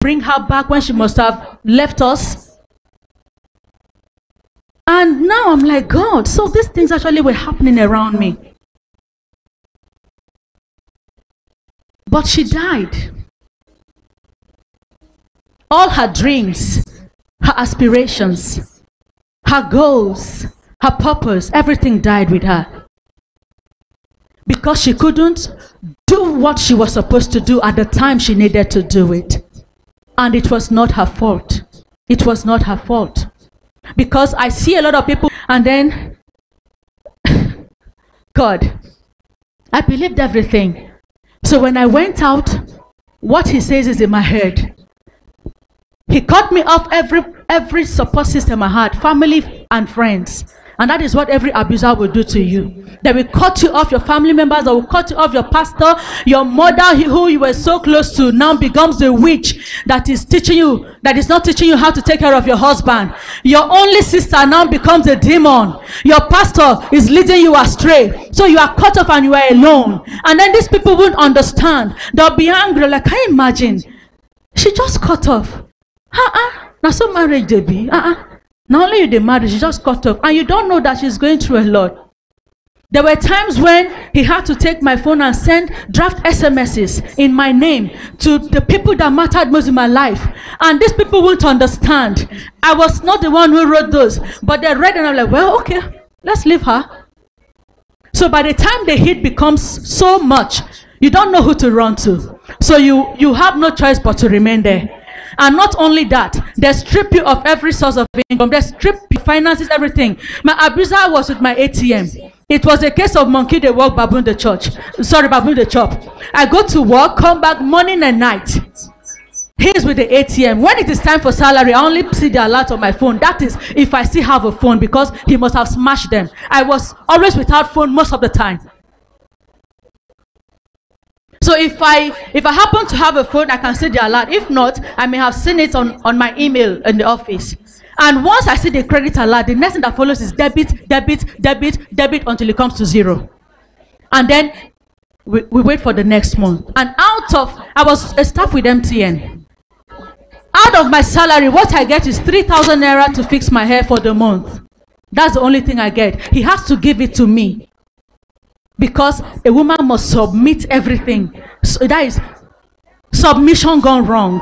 bring her back when she must have left us. And now I'm like, God, so these things actually were happening around me. But she died. All her dreams, her aspirations, her goals, her purpose, everything died with her. Because she couldn't do what she was supposed to do at the time she needed to do it. And it was not her fault. It was not her fault. Because I see a lot of people, and then, God, I believed everything. So when I went out, what he says is in my head. He cut me off every support system I had, family and friends. And that is what every abuser will do to you. They will cut you off your family members, they will cut you off your pastor, your mother who you were so close to now becomes the witch that is teaching you, that is not teaching you how to take care of your husband. Your only sister now becomes a demon. Your pastor is leading you astray. So you are cut off and you are alone. And then these people won't understand. They'll be angry, like, can you imagine? She just cut off. Now so marriage they be. Not only you the marriage, she just cut off. And you don't know that she's going through a lot. There were times when he had to take my phone and send draft SMSs in my name to the people that mattered most in my life. And these people won't understand. I was not the one who wrote those. But they read and I'm like, well, okay, let's leave her. So by the time the hit becomes so much, you don't know who to run to. So you have no choice but to remain there. And not only that, they strip you of every source of income. They strip your finances, everything. My abuser was with my ATM. It was a case of monkey they walk, baboon the church. Sorry, baboon the chop. I go to work, come back morning and night. He's with the ATM. When it is time for salary, I only see the alert on my phone. That is if I still have a phone, because he must have smashed them. I was always without phone most of the time. So if I happen to have a phone, I can see the alert. If not, I may have seen it on my email in the office. And once I see the credit alert, the next thing that follows is debit, debit, debit, debit until it comes to zero. And then we wait for the next month. And I was a staff with MTN. Out of my salary, what I get is 3,000 naira to fix my hair for the month. That's the only thing I get. He has to give it to me. Because a woman must submit everything. So that is submission gone wrong.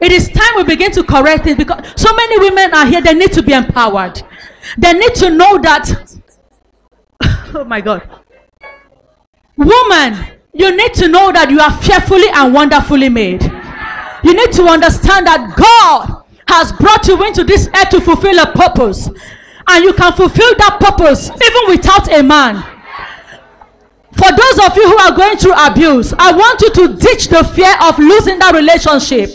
It is time we begin to correct it, because so many women are here, they need to be empowered. They need to know that, oh my God. Woman, you need to know that you are fearfully and wonderfully made. You need to understand that God has brought you into this earth to fulfill a purpose. And you can fulfill that purpose even without a man. For those of you who are going through abuse, I want you to ditch the fear of losing that relationship.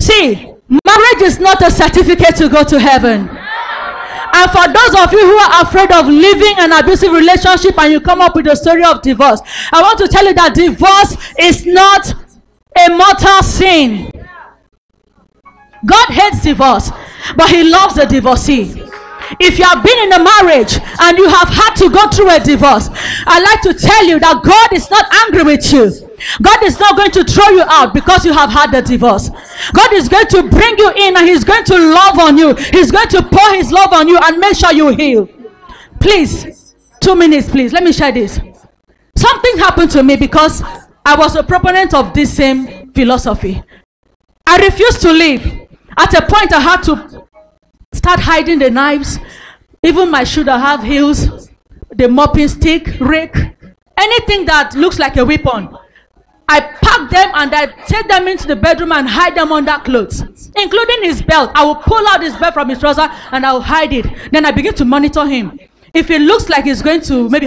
See, marriage is not a certificate to go to heaven. And for those of you who are afraid of living an abusive relationship and you come up with a story of divorce, I want to tell you that divorce is not a mortal sin. God hates divorce, but he loves the divorcee. If you have been in a marriage and you have had to go through a divorce, I'd like to tell you that God is not angry with you. God is not going to throw you out because you have had the divorce. God is going to bring you in and he's going to love on you. He's going to pour his love on you and make sure you heal. Please, 2 minutes, please. Let me share this. Something happened to me because I was a proponent of this same philosophy. I refused to leave. At a point, I had to start hiding the knives, even my shoe that have heels, the mopping stick, rake, anything that looks like a weapon. I pack them and I take them into the bedroom and hide them under clothes, including his belt. I will pull out his belt from his trouser and I will hide it. Then I begin to monitor him. If it looks like he's going to maybe